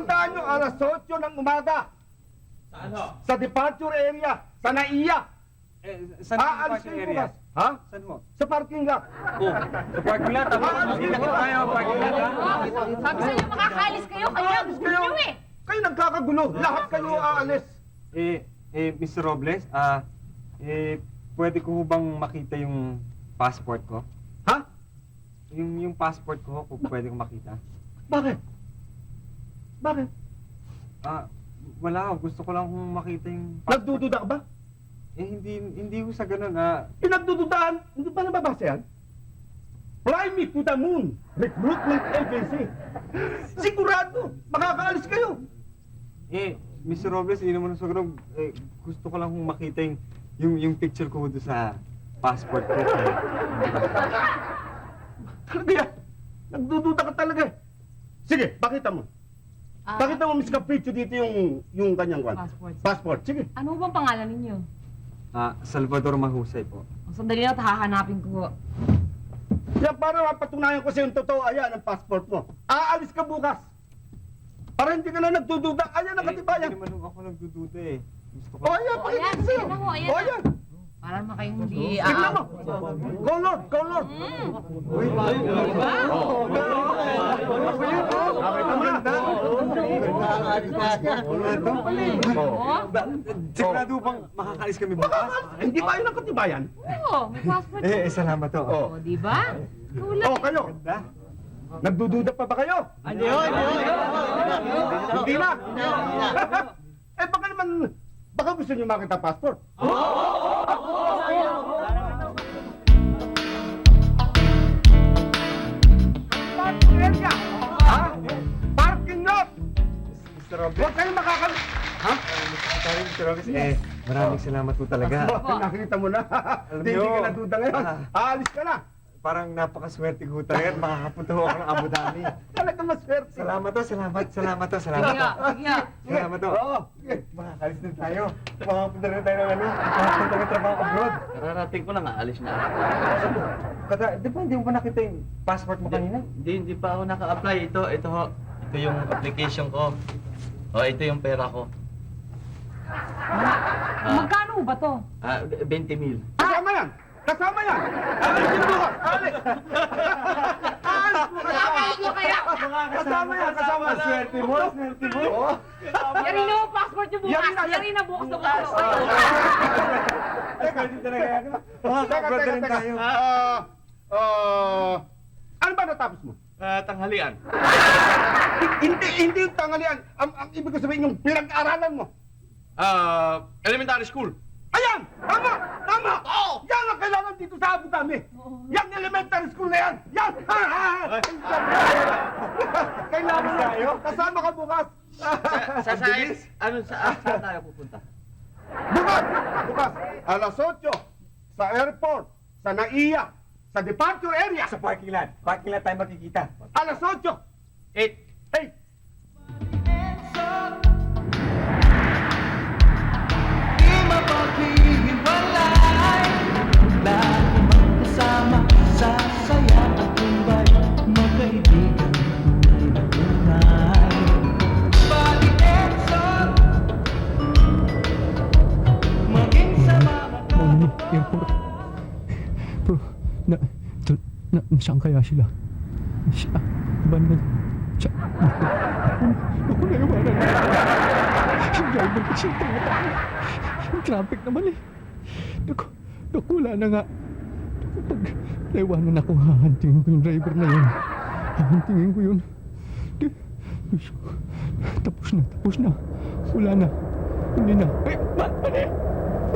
Tandaan nyo, alas 8 ng umaga. Saan ho? Sa departure area, sa NAIA. Saan ho? Aalis kayo bukas. Ha? Saan ho? Sa parking lot. Oh, sa parking lot. Makita ko tayo, parking lot, ha? Sabi sa'yo, makakaalis kayo. Kayo, Aalis gusto nyo eh. Kayo nagkakagulo. Lahat kayo aalis. Mr. Robles, pwede ko bang makita yung passport ko? Ha? Yung passport ko, kung pwede ko makita. Bakit? Bakit? Wala, gusto ko lang kung makita yung passport. Nagdududa ka ba? Hindi ko sa ganun, Pinagdududaan, hindi ba nababasa yan? Fly me to the moon, recruitment agency. Sigurado, makakaalis kayo. Mr. Robles, hindi naman sa ganun, gusto ko lang kung makita yung picture ko doon sa passport ko. Talaga yan. Nagdududa ka talaga. Sige, pakita mo. Pakita mo, Miss Capriccio, dito yung kanyang kwan. Passport. Passport, sige. Ano bang pangalan ninyo? Salvador Mahusay po. Sandali lang, hahanapin ko. Yan, para mapatunayan ko sa yung totoo, ayan ang passport mo. Aalis ka bukas. Para hindi ka na nagdududa. Ayan ang katibayan. Hindi naman ako nagdududa eh. Gusto ko. O, ayan, pakita ko sa'yo. ayan na ho, ayan O, na. ayan. Para naman kayong hindi... Tignan mo. Go, Lord, go, Lord. Sigurado bang makakaalis kami bukas? Hindi ba yun ang katibayan? Oo, may passport. Salamat to. Oh. O, di ba? Kulang. O, kayo. Nagdududa pa ba kayo? Hindi na. Baka naman, baka gusto niyo makita passport. Parking area. Ha? Parking lot. Mr. Robles? Huwag kayong makakalit. Ha? Mr. Robles, maraming salamat po talaga. Nakita mo na. Alam Hindi niyo, ka naduda ngayon. Aalis ka na. Parang napakaswerte ko talaga at makakapunta ho ako ng Abu Dhabi. Talaga maswerte. Salamat to. Sige nga, sige nga. Salamat to. Oo. Makakalis na tayo. Makapunta na tayo ng makapunta ng trabaho abroad. Kararating ko lang, aalis na. Di ba hindi mo pa nakita yung passport mo kanina? Hindi pa ako naka-apply. Ito ho. Ito yung application ko. O, ito yung pera ko. Magkano ba to? 20 mil. Kasama yan! Kasama yan! Aalisin mo ka! Aalis! Aalis mo! Kasama mo kaya? Kasama yan! Kasama! Swerte mo! Swerte mo! Oo. Yari na ang passport nyo bukas. Yari na, Yari na bukas na bukas. Ay, swerte talaga yan. Makaka-abroad na rin tayo. Ano ba natapos mo? Tanghalian. Hindi yung tanghalian. Ang ibig ko sabihin yung pinag-aralan mo. Elementary school. Ayan! Tama! Tama! Oo! Yan ang kailangan dito sa Abu Dhabi! Yan elementary school na yan! Yan! Kailangan tayo. Kasama ka bukas. Sa science, saan tayo pupunta? Bukas! Bukas! Alas 8 sa airport, sa NAIA, sa departure area. Sa parking lot. Parking lot tayo makikita. Alas 8! 8. 8! Airport. Bro, nasaan kaya sila? Naku, naiwanan na. Yung driver kasi yung tumatay. Yung traffic naman eh. Naku, wala na nga. Naku, pag naiwanan ako, hahantingin ko yung driver na yun. Hahantingin ko yun. Tapos na. Wala na. Hindi na.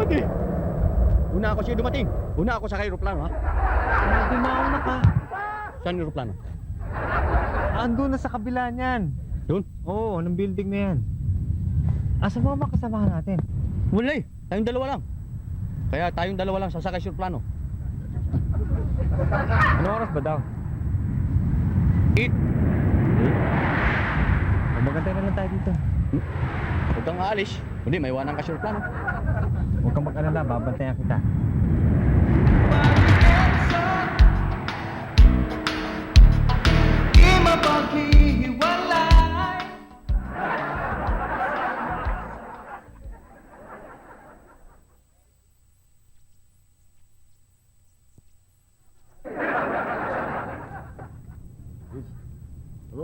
Pati! Una ako siya dumating. Una ako sa aeroplano, ha? Dumaon na ka. Saan yung aeroplano? Andun na sa kabila niyan. Doon? Oo, ng building na yan. Asa mo makasamahan natin? Wala eh. Tayong dalawa lang. Kaya tayong dalawa lang sasakay sa aeroplano. Anong oras ba daw? 8. Magantay na lang tayo dito. Huwag kang aalis. Hindi, may iwanan ka sa aeroplano. Huwag kang mag-alala, babantayan kita.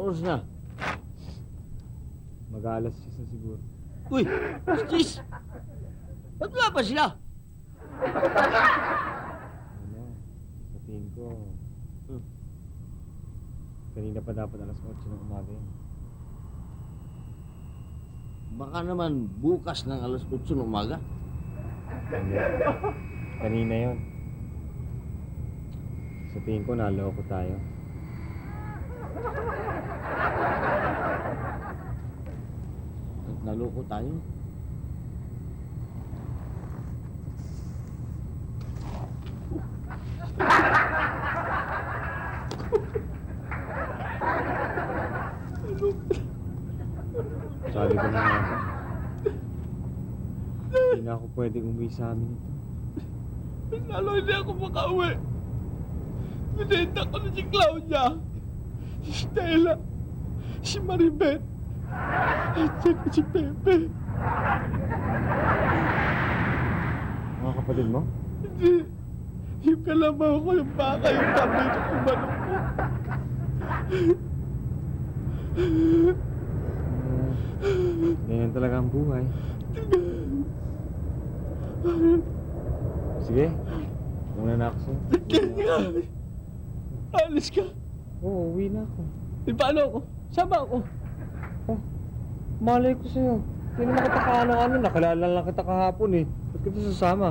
oras na? Mag-aalas 6 na siguro. Uy, Sis! Ba't wala pa sila? Ano, sa tingin ko, kanina pa dapat alas 8 ng umaga yun. Baka naman bukas ng alas 8 ng umaga. Hindi. Kanina yon. Sa tingin ko, naloko tayo. Naloko tayo. Sabi ko na nga, hindi na ako pwedeng umuwi sa amin ito. Lalo hindi ako makauwi. Binenta ko na si Claudia, si Stella, si Maribeth, at saka si Pepe. Mga kapatid mo? Hindi. Yung kalabaw ko, yung baka, yung tabi, yung manok ko. Ganyan talaga ang buhay. Sige, una na ako sa'yo. Kaya, alis ka. Oo, uwi na ako. E paano ako? Sama ako. Oh, malay ko sa'yo. Hindi naman kita kaano-ano, nakilala lang kita kahapon eh. Ba't kita sasama?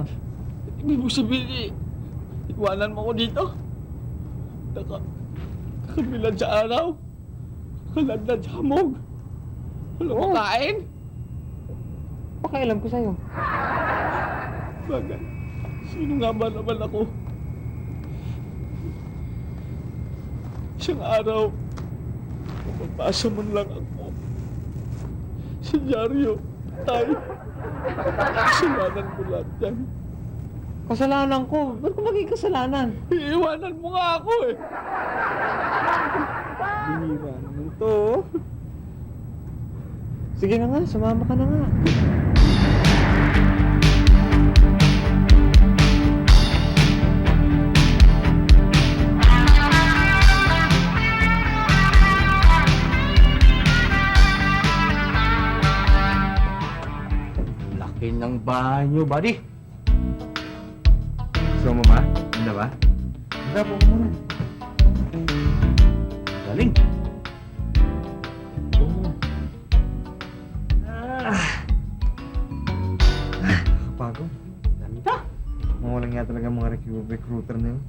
Ibig mo sabihin, iwanan mo ako dito? Nakamilan sa araw? Kalagdan sa hamog? Wala Oo. makain? Pakialam ko sa'yo. Bagay, sino nga ba naman ako? Isang araw, mapapasa man lang ako. Sa dyaryo, tayo. Kasalanan ko lahat yan. Kasalanan ko? Ba't ko maging kasalanan? Iiwanan mo nga ako eh. Bihira naman to. Sige na nga, sumama ka na nga. Laki ng bahay niyo, buddy. Gusto mo ba? Ganda ba? Ganda po muna. Galing. Kapagod. Ganda. Mawalang nga talaga mga recruiter na yun.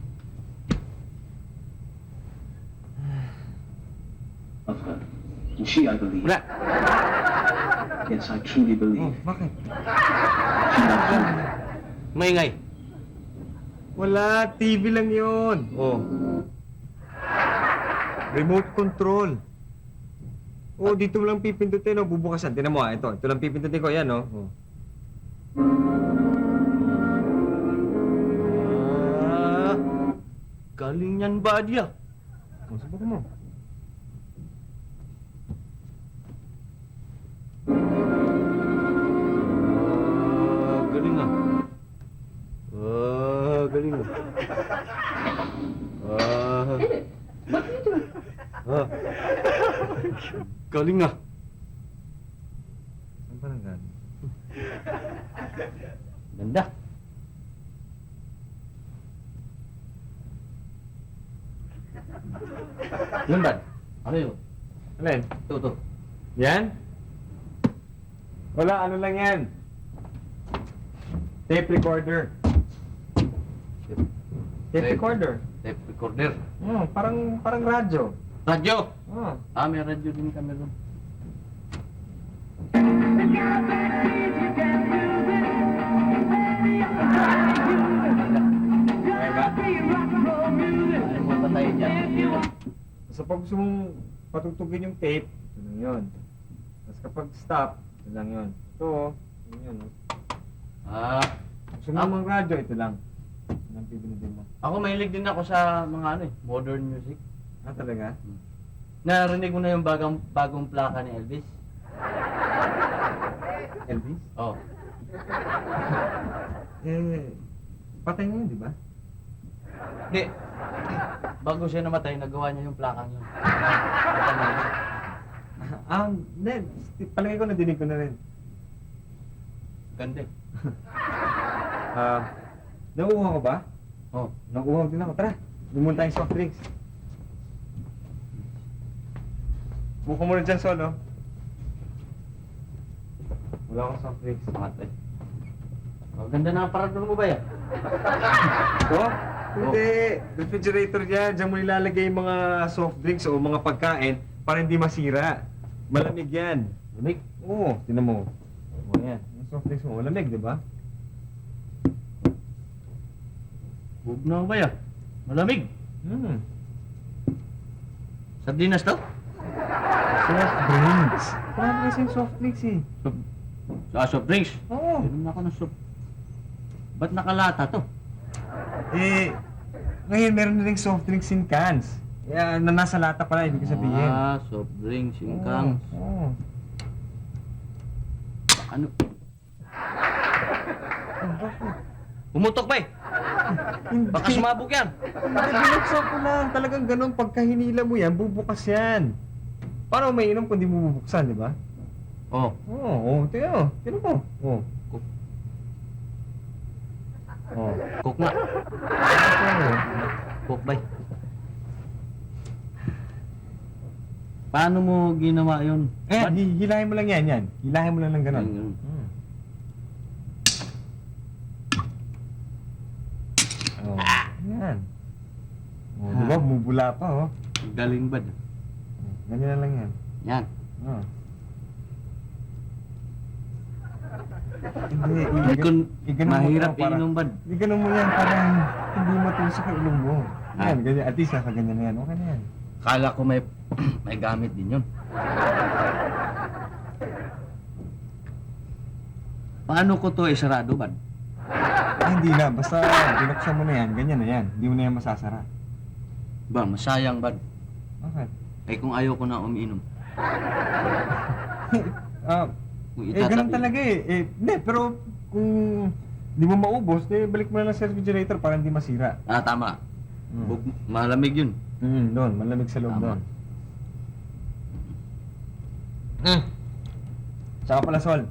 Of her. And she, I believe. Wala. Yes, I truly Oh, believe. bakit? She loves you. Maingay. Wala, TV lang yun. Oh. Remote control. Oh, dito mo lang pipindutin, oh. Bubukasan. Tinan mo, ito. Ito lang pipindutin ko, yan, oh. Oh. Ah, galing yan, buddy ah. Oh, subukan mo. Ah, galing ah. Ah, galing ah. Ah. Ah. Galing ah. Saan pa nang galing? Ganda. Yun, Dad. Ano yun? Alin? Ito. Yan? Wala, ano lang yan? Tape recorder. Tape recorder? Tape recorder. Oh, parang radyo. Radyo! Oh. Ah, may radyo din kami ron. Okay ba? Ano mo patayin dyan? So pag gusto mong patutugin yung tape, ito lang yun. Tapos kapag stop, ito lang yun. Ito, yun yun. Ah, Gusto mo mang radyo, ito lang. Ito lang pipindutin mo. ako mahilig din ako sa mga ano eh, modern music. Ah, talaga? Narinig mo na yung bagong plaka ni Elvis? Elvis? Oh. Eh, patay na yun, di ba? Hindi. bago siya namatay, nagawa niya yung plakang yun. Hindi. Palagay ko nadinig ko na rin. Ganda. Nauuhaw ka ba? Oh. Nauuhaw din ako. Tara, bumuli tayong soft drinks. Buka mo rin dyan, Sol, no? Wala akong soft drinks. Matay. Oh, ganda na ang parador mo ba yan? Oh? Hindi. Refrigerator yan. Diyan mo nilalagay yung mga soft drinks o mga pagkain para hindi masira. Malamig yan. Lamig? Oo, tinan mo. O yan. Yung soft drinks mo, malamig, di ba? Huwag na ba yan? Malamig. Sardinas to? Soft drinks. Wala na kasi yung soft drinks eh. Soft drinks? Oo. Inom na ako ng soup. Ba't nakalata to? Ngayon meron na rin soft drinks in cans. Kaya na nasa lata pala, ibig ko sabihin. Soft drinks, yung kang. Oo. Ano? Pumutok ba eh? Baka sumabog yan. Hindi, binuksan ko lang. Talagang ganun, pagka hinila mo yan, bubukas yan. Paano may inom kung di mo bubuksan, di ba? Oh. Oo, tingnan mo. Tingnan mo. Oo. Oo. Cook na. Cook ba? Paano mo ginawa yun? Eh, hilahin mo lang yan. Hilahin mo lang ng ganun. Ganun. Oo. Yan. Oo, di ba? Bumubula pa, oh. Galing ba? Ganyan na lang yan. Yan. Oo. Hindi, ganun Mahirap mo, para- inom ba? Ganun mo yan para hindi matusok ang ilong mo. Yan, ganyan. At least nakaganyan na yan. Okay na yan. Kala ko may may gamit din yun. Paano ko to isarado ba? Hindi na. Basta binuksan mo na yan. Ganyan na yan. Hindi mo na yan masasara. Ba, masayang ba? Bakit? Eh kung ayaw ko na umiinom. Kung Ganun talaga eh. Hindi, pero kung hindi mo maubos, balik mo na lang sa refrigerator para hindi masira. Tama. Malamig yun. Doon. Malamig sa loob Tama. doon. Tsaka pala, Sol.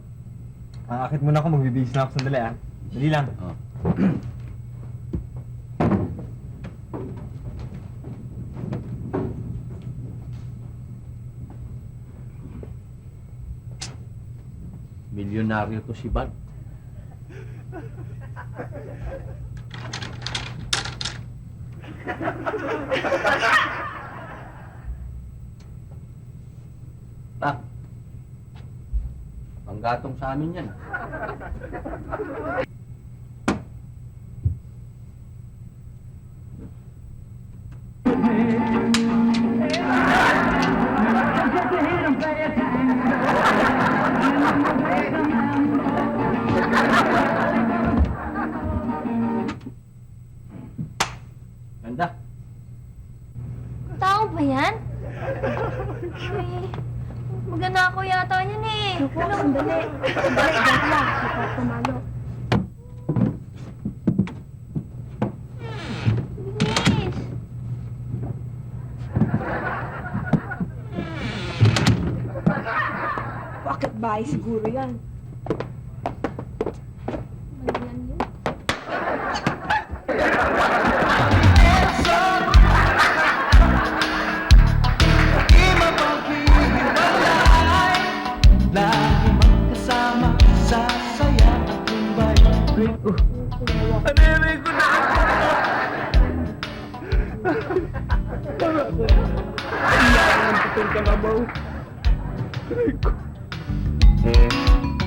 Aakit muna ako. Magbibihis na ako sandali, ah. Dali lang. Oh. Milyonaryo to si Bad. Tak. Panggatong sa amin yan. Ganda. Tao ba yan? Ay, maganda ako yata yan eh. Naku, sandali. Sandali, dyan ka lang. Ikaw tumalo. Bilis! Bakit bahay siguro yan? Ano yan yun?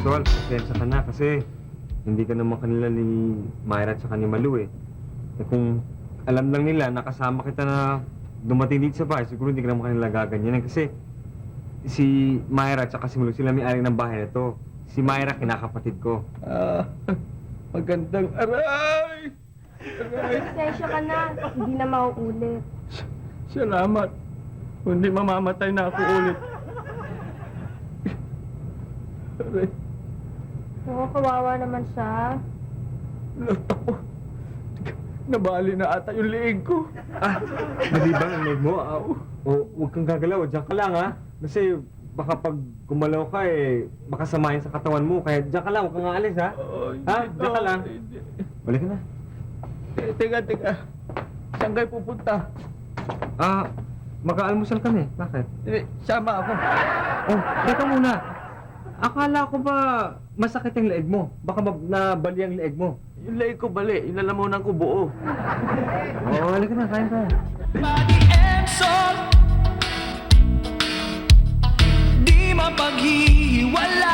Sol, pasensya ka na kasi hindi ka naman kanila ni Myra at saka ni Malu eh. Kung alam lang nila, nakasama kita na dumating dito sa bahay, siguro hindi ka naman kanila gaganyanan kasi si Myra at saka si Malu, sila may-ari ng bahay na to. Si Myra, kinakapatid ko. Magandang aray! Pasensya ka na. Hindi na mauulit. Salamat. Kundi mamamatay na ako ulit. Aray, Oo, kawawa naman siya. lahat ako. Nabali na ata yung leeg ko. Mali ba ang leg mo? O huwag kang gagalaw, diyan ka lang ha. Kasi baka pag gumalaw ka baka samayin sa katawan mo. Kaya diyan ka lang, huwag kang aalis ha. Ha? Diyan ka lang. Balik ka na. Teka. Saan kayo pupunta? Mag-aalmusal kami. Bakit? Sama ako. Oh, teka muna. Akala ko ba masakit ang leeg mo? Baka nabali ang leeg mo. Yung leeg ko bali, inalamunan ko buo. Oo, halika na, kain tayo. Body and soul, di mapaghihiwalay.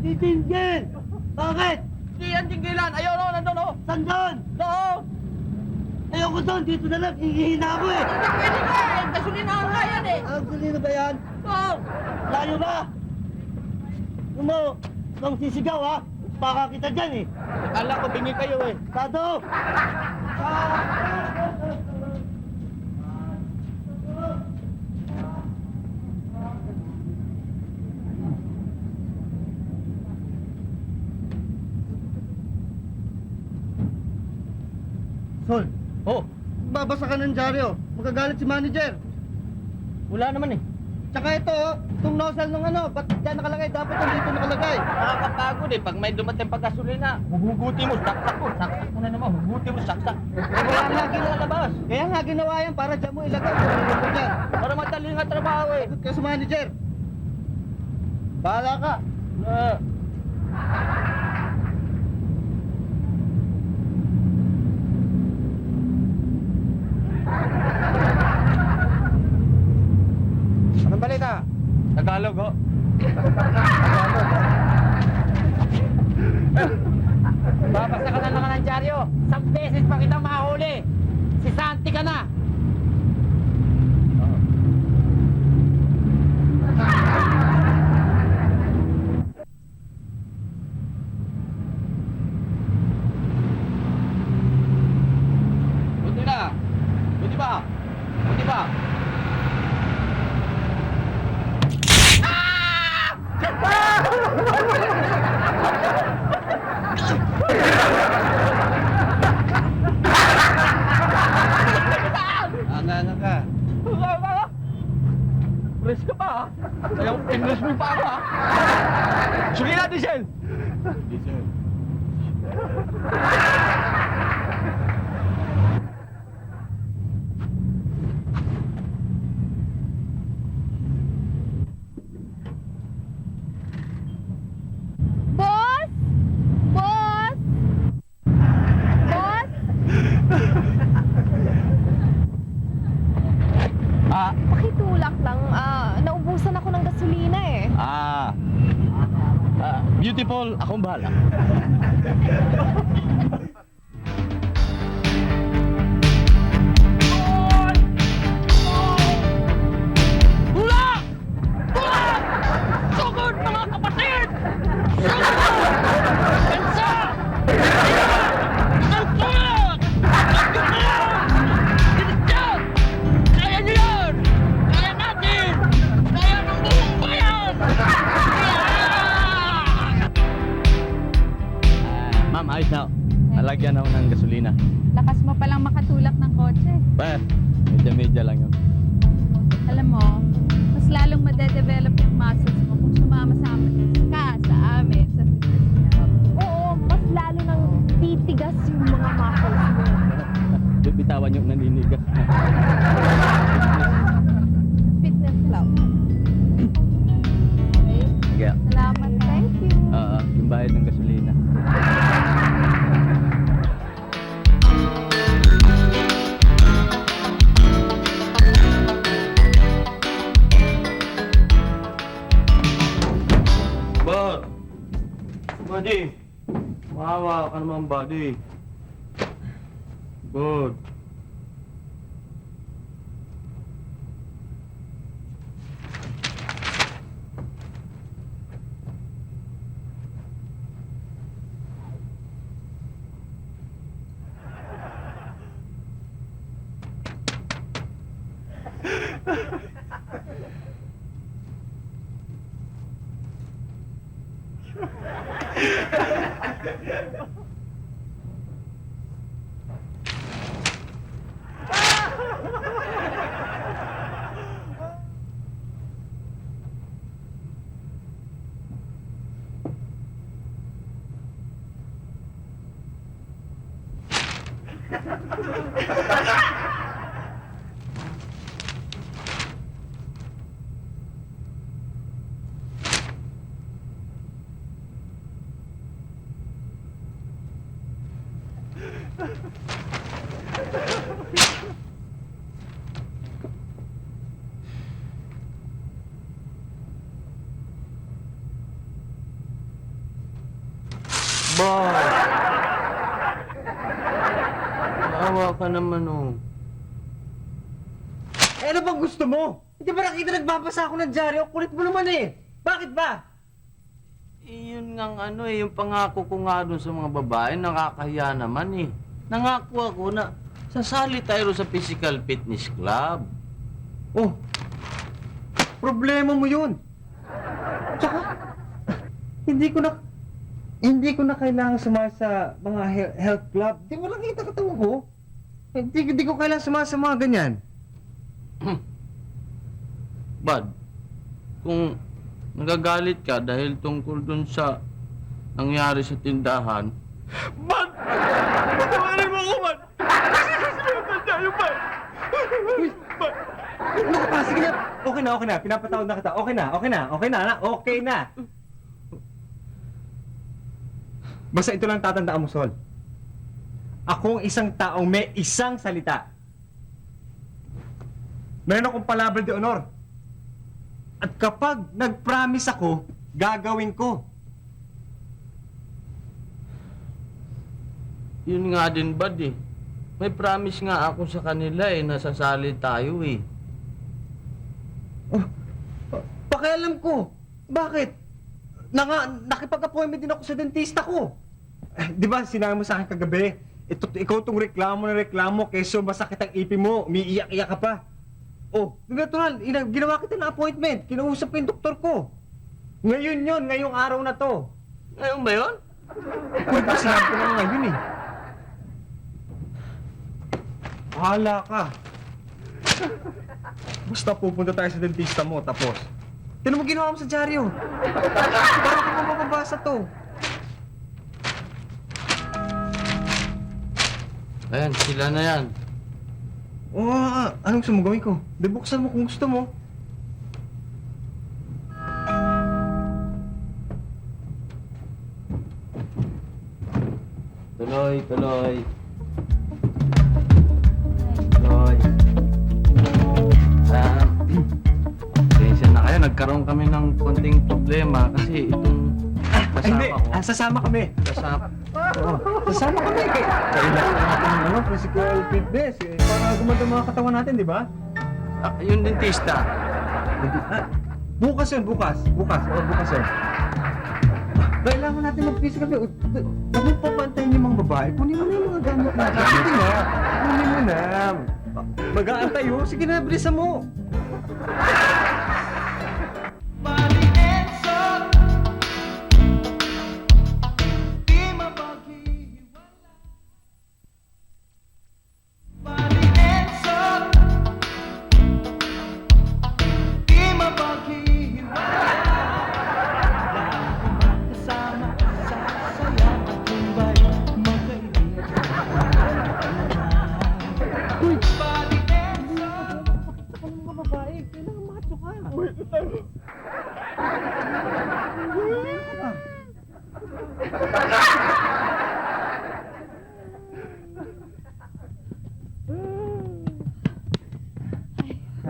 Titinggil! Bakit? Di yan tinggilan! Ayaw no, nandun no! Saan doon? Oo! Ayoko doon, dito na lang, hihina ako eh. Pwede ba eh! Gasolinahan ka yan eh! Ang galing na ba yan? Oo! Layo ba? Nung sisigaw ha, baka kita dyan eh. Akala ko bingi kayo eh! Sado! Sol, Oh! babasa ka ng dyaryo. Magagalit si manager. Wala naman eh! Tsaka ito, itong nozzle ng ba't dyan nakalagay? Dapat dito nakalagay. Nakakapagod eh! Pag may dumating pagkasulina, huhuguti mo, saksak mo! Saksak mo na naman, huguti mo, saksak! Kaya nga ginalabas. Kaya nga ginawa yan para dyan mo ilagay. Ilagay mo dyan. Para madali nga trabaho eh! Sagot ka sa manager. Bahala ka. Anong balita? Tagalog oh! Babasa ka na naman ng dyaryo. 10 beses pa kitang mahuli. Si Santi ka na. Buti na! Buti ba? Buti ba? Anganga ka. Press ka pa ha? Ayaw, English mo pa ako ha? Sige na, Diesel! Diesel. Boss! Boss! Boss! Pakitulak lang. Naubusan ako ng gasolina eh. Beautiful, akong bahala. Tulak! Tulak! Sugod, mga kapatid! Sugod! Pensa! Ang tulak! Nagtutulang! Dinisyan! Kaya niyo yan! Kaya natin! Kaya ng buong bayan! Ma'am, ayos na. Nalagyan ako ng gasolina. Lakas mo palang makatulak ng kotse. Medya-medya lang yun. Alam mo, mas lalong madedevelop yung muscles mo kung sumama sa amin sa fitness club. Oo, mas lalo nang titigas yung mga muscles mo. Bitawan yung naninigas. Fitness club. Okay. Sige. Salamat. Thank you. Yung bayad ng gasolina. Buddy! Mahawa ka naman, buddy. Good. Maawa ka naman, oh. Eh, ano bang gusto mo? Hindi ba nakita nagbabasa ako ng dyaryo? Kulit mo naman eh. Bakit ba? Yun nga yung pangako ko nga dun sa mga babae, nakakahiya naman eh. Nangako ako na sasali tayo sa physical fitness club. Oh, problema mo yun. Tsaka, hindi ko na kailangan sumama sa mga health club. Di mo nakita katawan ko. Hindi ko kailangan sumama sa mga ganyan. Bad, kung nagagalit ka dahil tungkol dun sa nangyari sa tindahan, Bad! Patawarin mo ako, Bad! Sinundan tayo, Bad! Bad! Ano ka pa? Sige na. Okay na. Pinapatawad na kita. Okay na. Basta ito lang tatandaan mo, Sol. Akong isang taong may isang salita. Meron akong palabra de honor. At kapag nag-promise ako, gagawin ko. yun nga din, Bad eh. May promise nga ako sa kanila eh, nasasali tayo eh. Oh, pakialam ko. Bakit? Nakipag-appointment din ako sa dentista ko. Di ba, sinabi mo sa akin kagabi, ikaw tong reklamo, keso masakit ang ipin mo, umiiyak-iyak ka pa. Oh, natural, ginawa kita ng appointment, kinausap ko yung doktor ko. Ngayon yun, ngayong araw na to. Ngayon ba yun? Uy, ba sinabi ko na ngayon eh. Bahala ka. Basta pupunta tayo sa dentista mo, tapos. Tinan mo ginawa mo sa dyaryo. Parang ka mababasa to. Ayan, sila na yan. Oo, anong gusto mo gawin ko? Bubuksan mo kung gusto mo. Tuloy. Tuloy. Pasensya na kayo, nagkaroon kami ng konting problema kasi itong Hindi, kasama ko. sasama kami. Kasama. Oo, sasama kami. Kailangan natin ng physical fitness para gumanda mga katawan natin, di ba? Yung dentista. Bukas yun, bukas. Bukas yun. Kailangan natin mag-physical fitness. Huwag mo papantayin yung mga babae. Kunin mo na yung mga gamot natin. Sige na. Kunin mo na. Mag-aantay yun. Sige na, bilisan mo.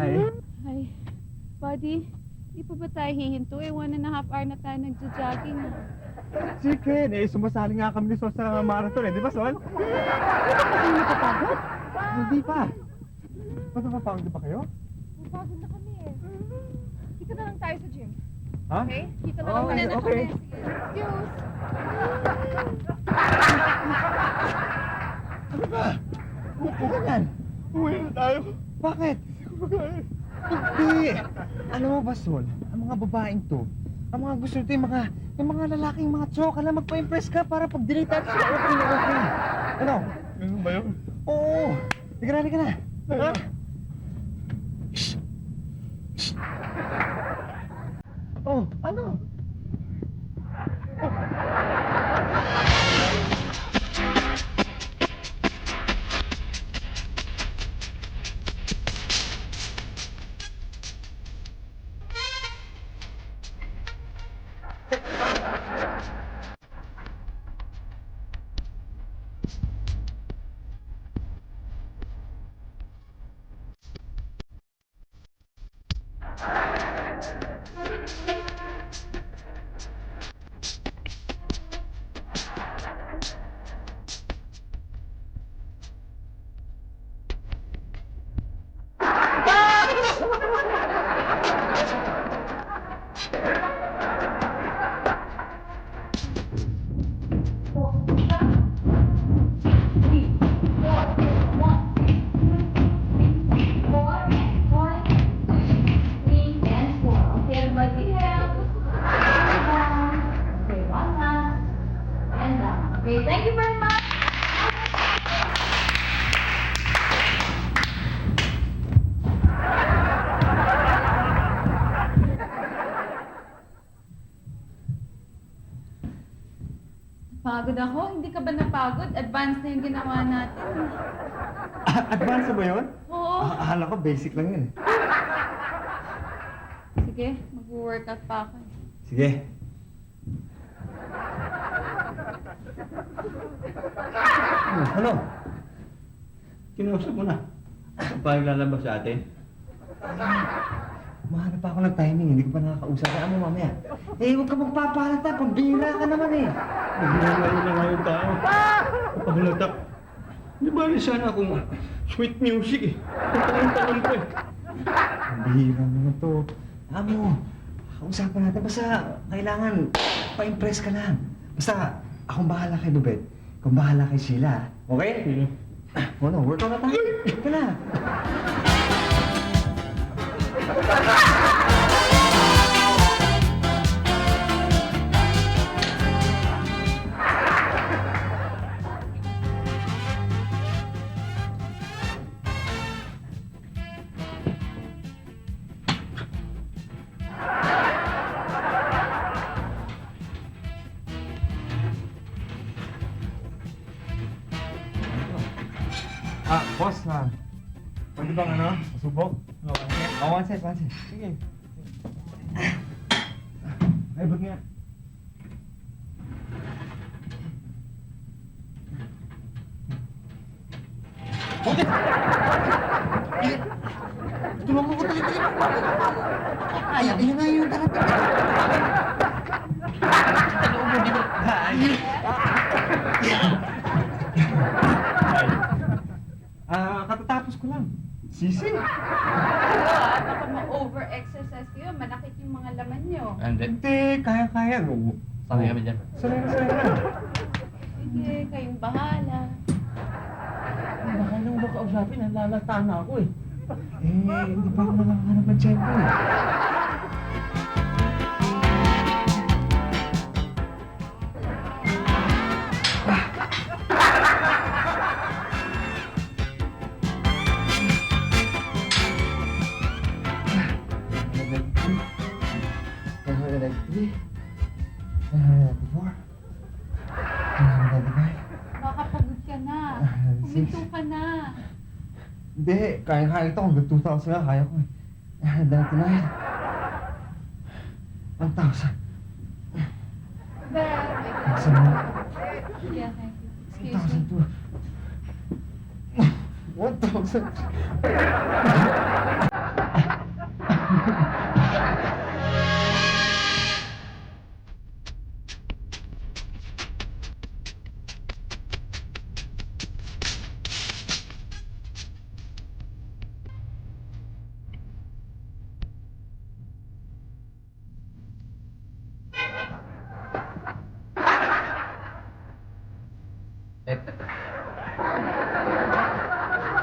Hi. Ay, buddy, di pa ba tayo hihinto? 1.5 hour na tayo nagja-jogging. Chicken, sumasali nga kami ni Sol sa marathon di ba, Sol? Hindi napapagod? Hindi pa. Ba't napapagod ba kayo? Napagod na kami eh. Dito na lang tayo sa gym. Ha? Okay? Dito na lang muna na okay. kami. Excuse. Ano ba? Upo ka yan. Uwi na tayo. Bakit? Hindi! Alam mo ba, Sol, ang mga babaeng to, ang mga gusto nito yung mga lalaking mga tsoka lang magpa-impress ka para pag delete natin sila, okay na okay. Ano? Ganun ba yun? Oo! Halika na. Ha? Oh, ano? Okay, thank you very much. Pagod ako. Hindi ka ba napagod? Advance na yung ginawa natin. Advance na ba yun? Oo. Akala ko basic lang yun. Sige, mag-workout pa ako. Sige. Ano? Kinausap mo na. Paano lalabas sa atin? Mahanap pa ako ng timing, hindi ko pa nakakausap. Kaya mo mamaya. Eh, huwag ka magpapalata, pambira ka naman eh. Naglalayo na nga yung tao. Kapahulata. Di ba sana akong sweet music eh. Taon-taon ko eh. Pambira naman to. Amo, kausapan natin. Basta kailangan pa-impress ka lang. Basta akong bahala kay Lubet. Akong bahala kay Sheila. Okay? Sige. Ano, workout na tayo. Ito na. Boss, pwede bang masubok? One set. Sige. Ay, ba't nga? Okay! Tulungan ko talaga. Ayaw, yun na yung darating. Tulungan mo dito. Katatapos ko lang. Sisi. Baka ma-over-exercise kayo. Manakit yung mga laman nyo. Hindi, kaya-kaya. Sanay kami dyan. Sanay na. Sige, kayong bahala. Baka nang baka usapin, nalalata na ako eh. Hindi pa ako nakakahanap ng tiyempo eh. Baka pagod ka na. Huminto ka na. Hindi, kaya ito. Hanggang 2,000 na, kaya ko eh. Dati na yan. 1,000. There. Saan mo? Yeah, thank you. Excuse me. 1,000. 1,000.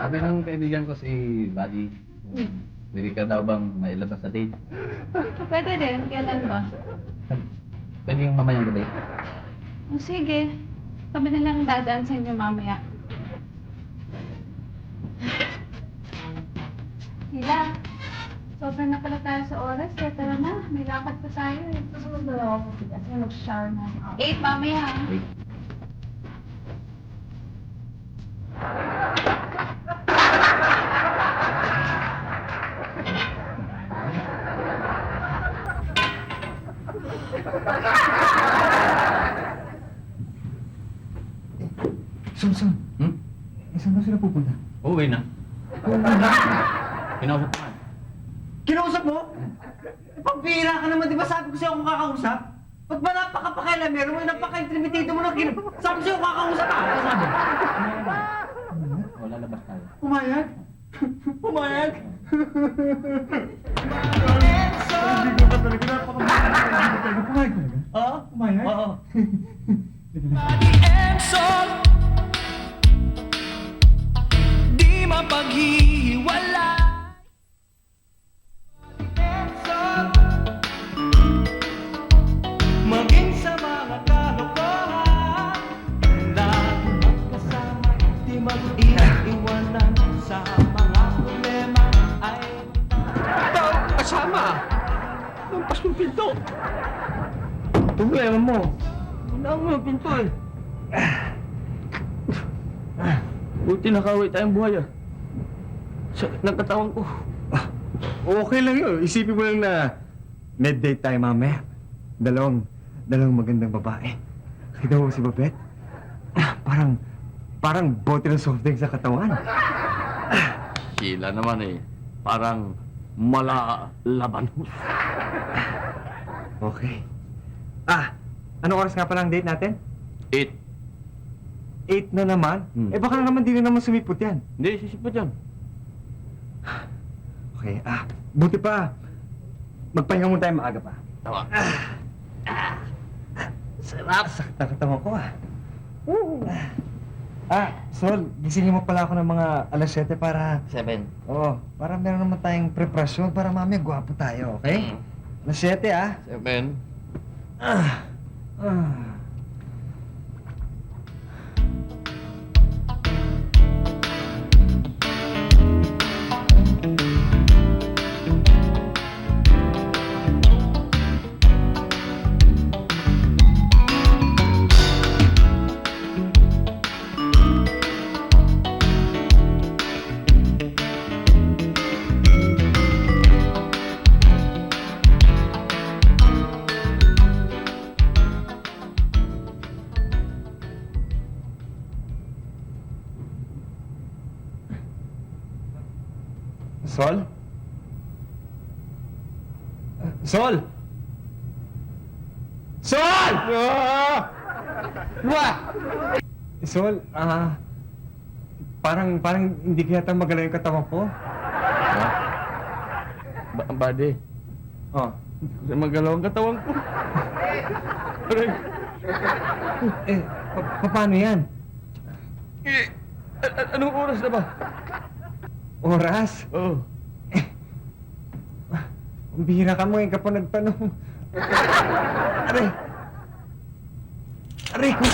Sabi ng kaibigan ko si Buddy, Pwede ka daw bang mailabas sa date? Pwede din. Kailan ba? Pwede yung mamayang gabi. O sige. Kami na lang dadaan sa inyo mamaya. Hila. Sobrang na pala tayo sa oras. Kaya tara na. May lakad pa tayo eh. Susunod na lang ako. Kasi mag-shower na. 8 mamaya. Wait. Son. Saan ba sila pupunta? Uwi na. Kinausap ko nga. Kinausap mo? Pagbihira ka naman, di ba sabi ko sa'yo kung kakausap? Ba't ba napaka-pakailamero mo, napaka-intimidato mo na sabi ko sa'yo kakausap ka? Ano sabi? Wala labas tayo. Pumayag? Pumayag? Hindi ko pa talaga napaka-pakailamero. Pumayag talaga? Oo, pumayag? Oo. Body and soul, di mapaghihiwalay. Body and soul, maging sa mga kalokohan, lagi magkasama, di mag-iiwanan sa mga problema ay Ikaw, kasama! Lampas yung pinto! Problema mo. Unaan mo yung pinto eh. Buti nakaway tayong buhay ah. Sakit ng katawan ko. Okay lang yun. Isipin mo lang na med-date tayo mamaya. Dalawang magandang babae. Kita mo si Babette? Parang bote ng soft drink sa katawan. Sheila naman eh. Parang malalaban. Okay. Anong oras nga pala ang date natin? 8. 8 na naman? Eh baka naman di na naman sumipot yan. Hindi, sisipot yan. Okay, buti pa. Magpahinga muna tayo maaga pa. Tama. Sarap! Sakit na katawan ko Sol, gisingin mo pala ako ng mga alas 7 para... 7. Oo, para meron naman tayong preparasyon para mamaya gwapo tayo, okay? Alas 7 7. Sol? Sol! Sol! Sol, parang hindi ka yata magalaw yung katawan ko. Buddy, Oh. hindi ko magalaw ang katawan ko. Aray. Paano yan? Anong oras na ba? Oras? Oo. Ang bihira ka mo, ka pa nagtanong. Aray! Aray ko!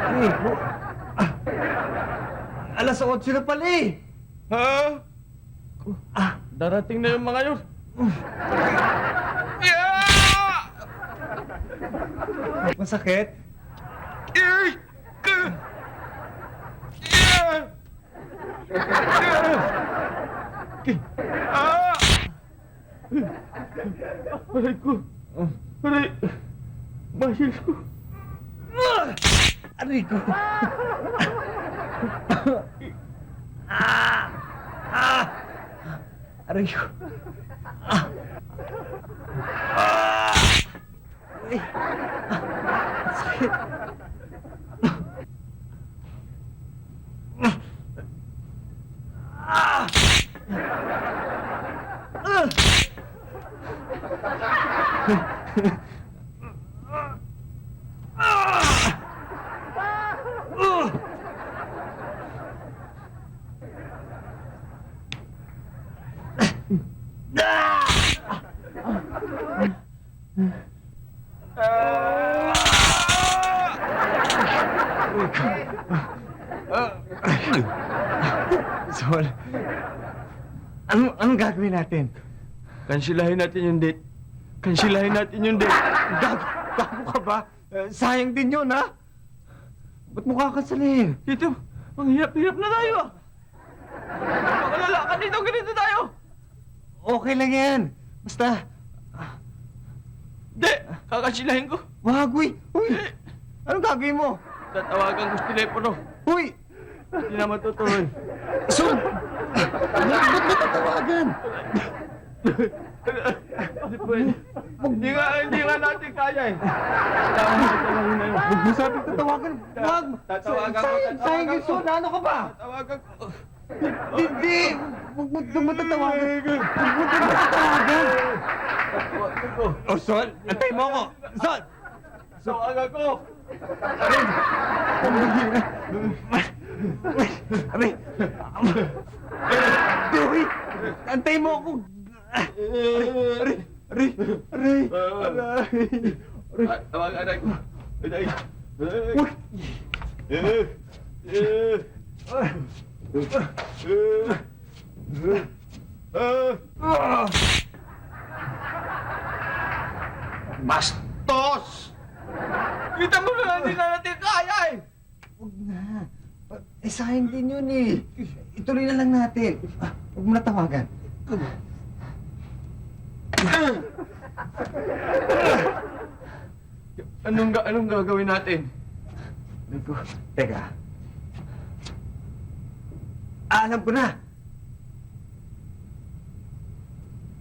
Aray ko! Alas 8 na pala eh! Darating na yung mga yun. Masakit? Aray ko. Aray. Mahil ko. Aray ko! Aray ko! Sakit! Sol, anong gagawin natin? Kansilahin natin yung date. Kansilahin natin yung date. Gago ka ba? Sayang din yun, ha? Ba't mo kakansalahin? Dito, ang hirap-hirap na tayo ah. Makalala ka dito, ganito tayo. Okay lang yan. Basta, Hindi, kakansilahin ko. wag, uy! Uy! Anong gagawin mo? Tatawagan ko sa telepono. Uy! Hindi na matutuloy. Sol! Ba't mo tatawagan? Hindi pwede. Hindi nga natin kaya eh. Tatawagan na yun. Huwag mo sabi tatawagan. Wag! Tatawagan ko, Sayang yun, Sol. Ano ka ba? Tatawagan ko. Hindi! Huwag mo tatawagan. Huwag mo tatawagan. Tatawagan ko. Oh, Sol! Antay mo ako! Sol! Tawagan ko. Aray! Uy! Antay mo ako! Aray! Aray! Aray! Aray! Tawagan na ko. Uy! Bastos! Kita mo na hindi na natin kaya eh. Huwag na. Sayang din yun eh. Ituloy na lang natin. Huwag mo na tawagan. Anong gagawin natin? Teka. Alam ko na!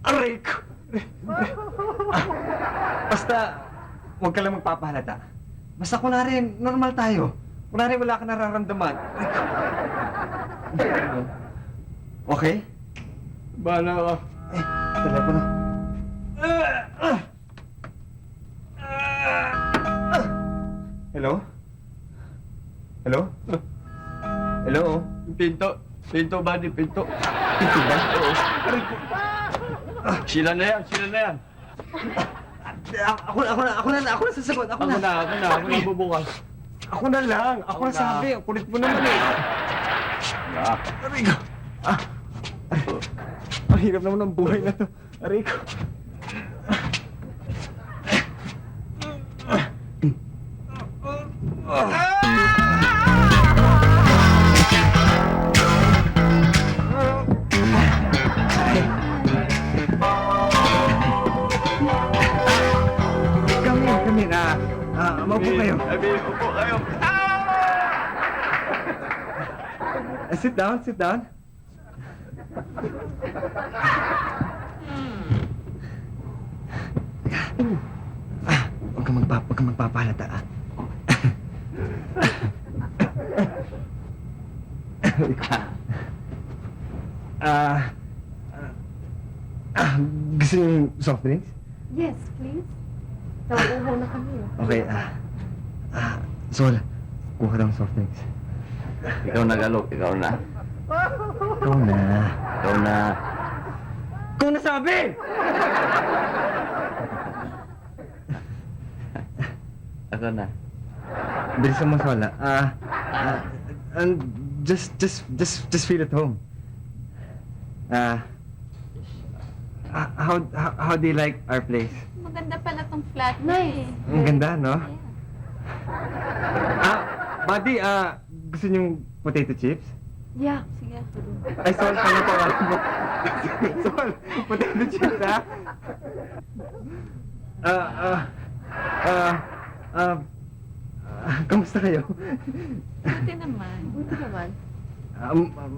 Aray ko! Basta, huwag ka lang magpapahalata. Basta kunwari, normal tayo. Kunwari, wala ka nararamdaman. Okay? Bahala ka. Telepono. Hello? Hello? Hello? Pinto ba? Di pinto. Pinto ba? Sila na yan. Ako na sasagot. Ako na bubukas. Ako na lang. Ako na sabi. Ang kulit mo naman eh. Aray ko. Ang hirap naman ng buhay na to. Aray ko. Come in. Maupo kayo. Upo kayo. Sit down. Huwag kang magpapalata, ah. Gusto niyo yung soft drinks? Yes, please. Nauuhaw na kami. Okay, Sol, kuha daw ng soft drinks. Ikaw na, Galok. Ikaw na. Ikaw na. Ikaw na sabi! Ako na. Bilisan mo, Sol, and just feel at home. How do you like our place? Maganda pala tong flat na eh. Ang ganda, no? Buddy, gusto niyong potato chips? Yeah, sige. Ay, Sol, pala pa mo. Sol, potato chips, ha? Kamusta kayo? Buti naman.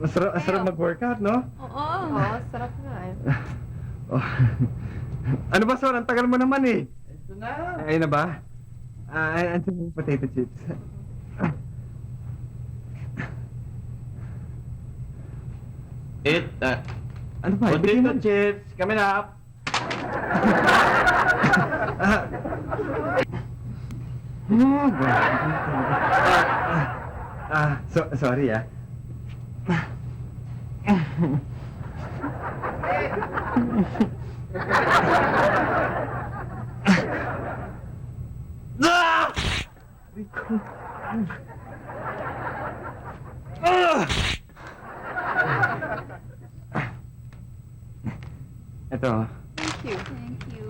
Masarap mag-workout, no? Oo. Sarap nga eh. Oh. Ano ba, Sol? Ang tagal mo naman eh. Ito na. Ayun na ba? Ano yung potato chips? Ano ba? Ibigay mo. Potato chips. Coming up. Sorry, ah. Ito. Thank you. Thank you.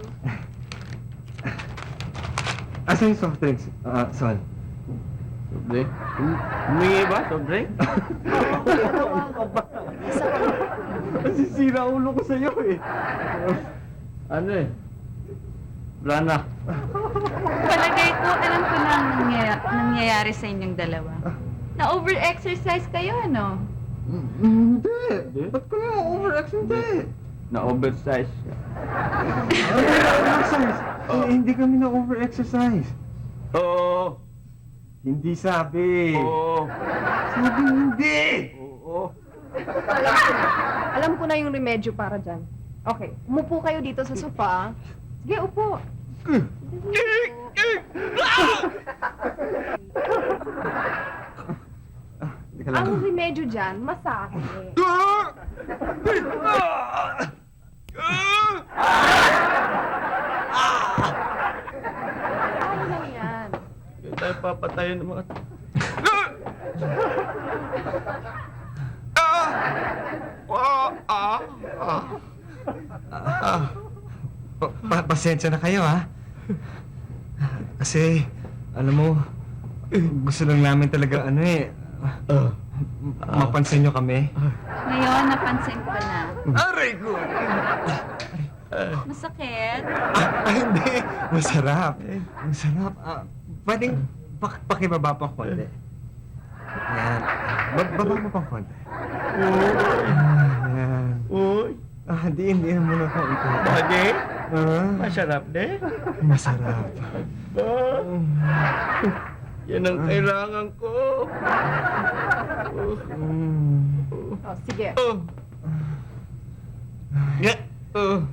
Asan yung soft drinks? Sol. Sobre? Humingi ba? Sobre? Masisira ulo ko sa'yo eh. Ano eh? Wala na. Palagay ko, alam ko na ang nangyayari sa inyong dalawa. Na-over-exercise kayo, ano? Hindi. Ba't ko na overreact? Hindi. Na-oversize. Overexercise? Hindi kami na overexercise. Oo. Hindi sabi. Oo. Sabi hindi. Oo. Alam ko na yung remedyo para dyan. Okay, umupo kayo dito sa sofa. Sige, upo. Teka lang. Ang remedyo dyan, masahe. Ano lang yan? Hindi tayo papatayin ng mga... Pasensya na kayo, ha? Kasi, alam mo, gusto lang namin talaga, mapansin nyo kami. Ngayon, napansin ko na. Aray ko! Masakit? Hindi. Masarap. Masarap. Pwedeng pakibaba pa konti. Yan. Baba mo pang konti. Yan. Uy, Hindi na muna ko ito. bakit? Ah, Masarap din. masarap. Ba? Yan ang kailangan ko. Mm. Oh, sige. Oh. Yeah. Oh.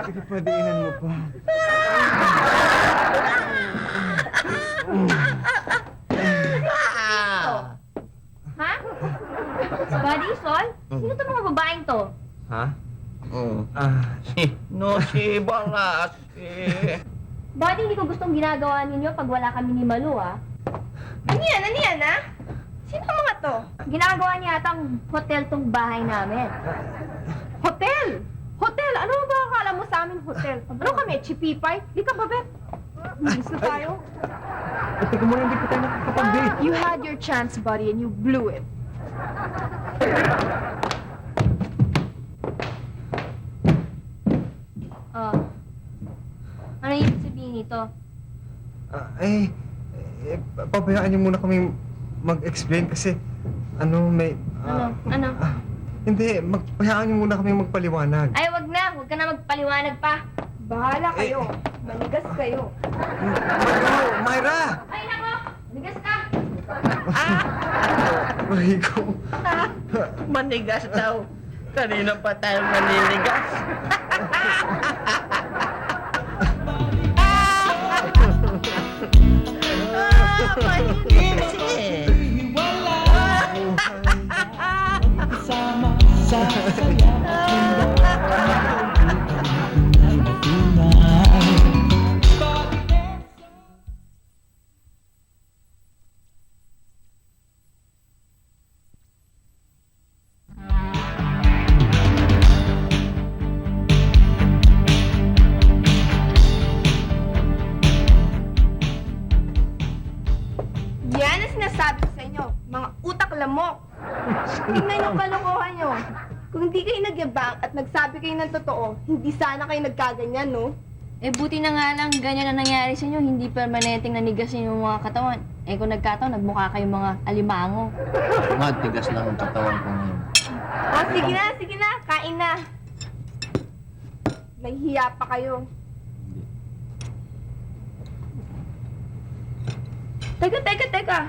Sige, pwedeinan mo pa. Ha? Buddy, Sol? Sino to mga babaeng to? Ha? Oh. Ah, Si Balas. Buddy, hindi ko gustong ginagawa ninyo pag wala kami ni Malu, ah. Ano yan? Ano yan, ah? Sino ang mga to? Ginagawa niya atang hotel tong bahay namin. Hotel? Hotel? Ano ba akala mo sa amin hotel? Ano kami, chipipay? Di ka ba, Bet? Miss na tayo. teka muna, hindi pa tayo nakakapag-date. You had your chance, buddy, and you blew it. Oh. Ano ibig sabihin nito? Pabayaan niyo muna kami mag-explain kasi, may... Ano? Hindi, hayaan niyo muna kami magpaliwanag. Ay, wag na. Wag ka na magpaliwanag pa. Bahala kayo. Manigas kayo. Myra! Ay, nako! Manigas ka! Ay, ko. Manigas daw. Kanina pa tayo maninigas. Yan ang sinasabi ko sa inyo, mga utak lamok. Tingnan yung kalokohan nyo. Kung hindi kayo nagyabang at nagsabi kayo ng totoo, hindi sana kayo nagkaganyan, no? Eh, buti na nga lang, ganyan na nangyari sa inyo, hindi permanenteng nanigasin yung mga katawan. Eh, kung nagkataon, nagmukha kayong mga alimango. Nga, tigas lang ang katawan ko ngayon. O, sige na, kain na. Nahihiya pa kayo. Teka.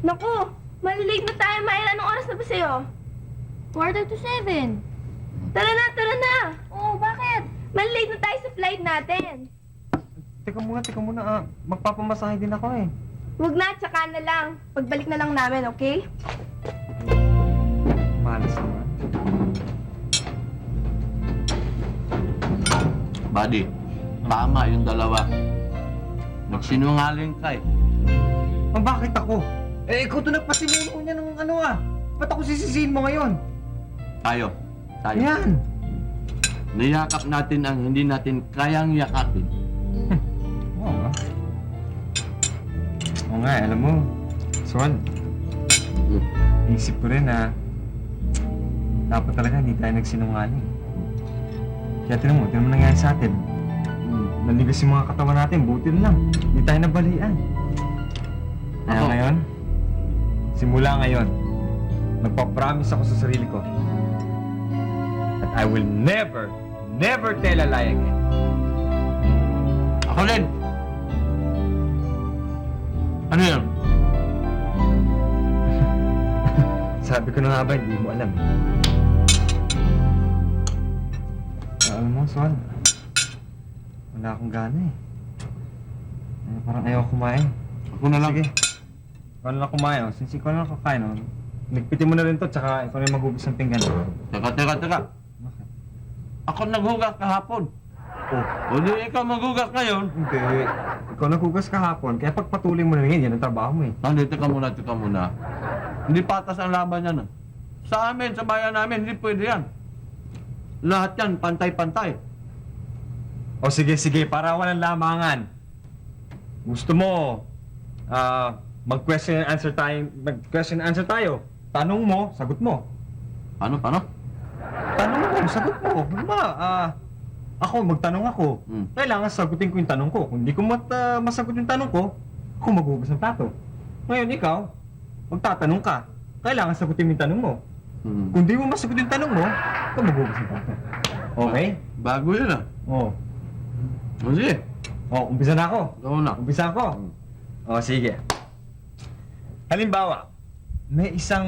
Naku, malilate na tayo, Myra. Anong oras na ba sa'yo? 6:45. Tara na! Oo, bakit? Malilate na tayo sa flight natin. Teka muna. Magpapamasahe din ako eh. Huwag na, tsaka na lang. Pagbalik na lang namin, okay? Malas naman. Buddy, tama yung dalawa. Nagsinungaling ka eh. Bakit ako? Eh, ikaw to nagpasimuno niya ng ano ah. Ba't ako sisisihin mo ngayon? Tayo. Yan! Niyakap natin ang hindi natin kayang yakapin. Oo nga. Oo nga, alam mo, Sol, isip ko rin na dapat talaga hindi tayo nagsinungaling. Kaya tinan mo nangyari sa atin. Naligas yung mga katawan natin, buti na lang. Hindi tayo nabalian. Kaya Ako? ngayon, simula ngayon, nagpa-promise ako sa sarili ko that I will never tell a lie again. Ako din! Ano yan? Sabi ko na nga ba, hindi mo alam. Alam mo, Sol, wala akong gana eh. Parang ayaw kumain. Ako na lang. Sige. Ikaw na lang kumain. Oh. Since ikaw na lang kakain, oh. Nagpitin mo na rin to, tsaka ikaw na yung maghugas ng pinggan. Teka. Bakit? Ako naghugas kahapon. Oh, O di ikaw maghugas ngayon. hindi. Ikaw naghugas kahapon, kaya pagpatuloy mo na rin yan ang trabaho mo eh. Hindi, teka muna. Hindi patas ang laban yan. Sa amin, sa bayan namin, hindi pwede yan. Lahat yan, pantay-pantay. O sige, para walang lamangan. Gusto mo, mag-question and answer tayo. Tanong mo, sagot mo. Paano? Tanong mo, sagot mo. Ako, magtanong ako. Hmm. Kailangan sagutin ko yung tanong ko. Kung hindi ko masagot yung tanong ko, ako maghugas ng plato. Ngayon, ikaw, magtatanong ka. Kailangan sagutin mo yung tanong mo. Kung di mo masagot yung tanong mo, ikaw maghugas ng plato. Okay? Bago yun ah. Oo. O sige, Umpisa na ako. ikaw na. Umpisa ako. Sige. Halimbawa, may isang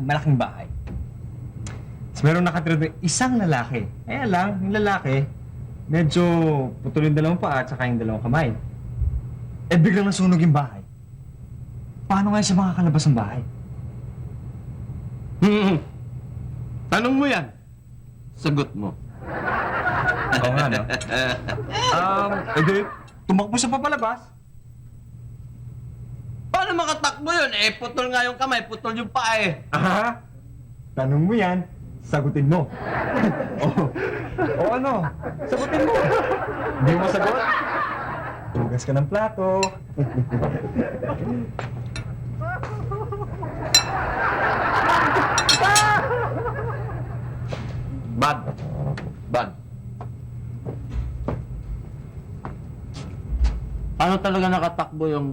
malaking bahay. Tapos meron nakatira doon isang lalaki. Kaya lang, yung lalaki, medyo putol yung dalawang paa at saka yung dalawang kamay. Eh biglang nasunog yung bahay. Paano nga siya makakalabas ng bahay? Tanong mo yan. Sagot mo. Oo nga, no? Edi, tumakbo siya papalabas. Paano makatakbo yun? Eh, putol nga yung kamay, putol yung paa eh. Aha! Tanong mo yan, sagutin mo. O ano? Sagutin mo. Hindi mo masagot? Hugas ka ng plato. Bad. Paano talaga nakatakbo yung,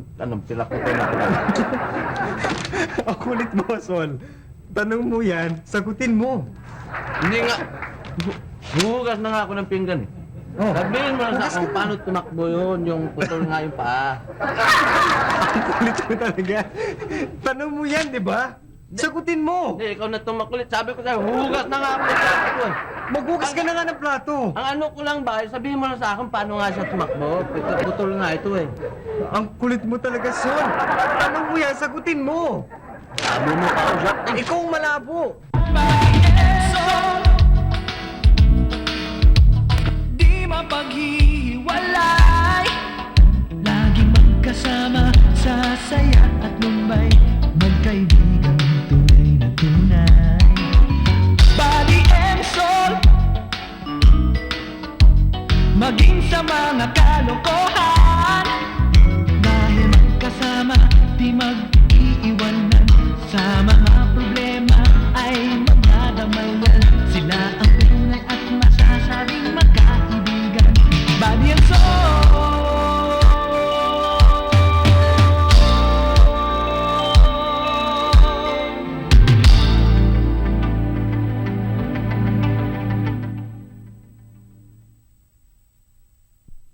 pilak-putol na pala? Ang kulit mo, Sol. Tanong mo yan, sagutin mo. Hindi nga. Huhugas na nga ako ng pinggan eh. Sabihin mo na sa akin paano tumakbo yun, yung putol nga yung paa. Ang kulit mo talaga. Tanong mo yan, di ba? Sagutin mo. Hindi, ikaw na tumakulit. Sabi ko sa'yo, huhugas na nga ako ng plato ko eh. Maghugas ka na nga ng plato. Ang ano ko lang ba, sabihin mo na sa akin paano nga siya tumakbo. Putol nga ito eh. Ang kulit mo talaga, Sol. Tanong mo yan, sagutin mo. Sabi mo pa ako siya. Ikaw ang malabo. Di mapaghihiwalay, laging magkasama sa saya at lumbay, magkaibigang tunay na tunay. Body and soul, maging sa mga kaloko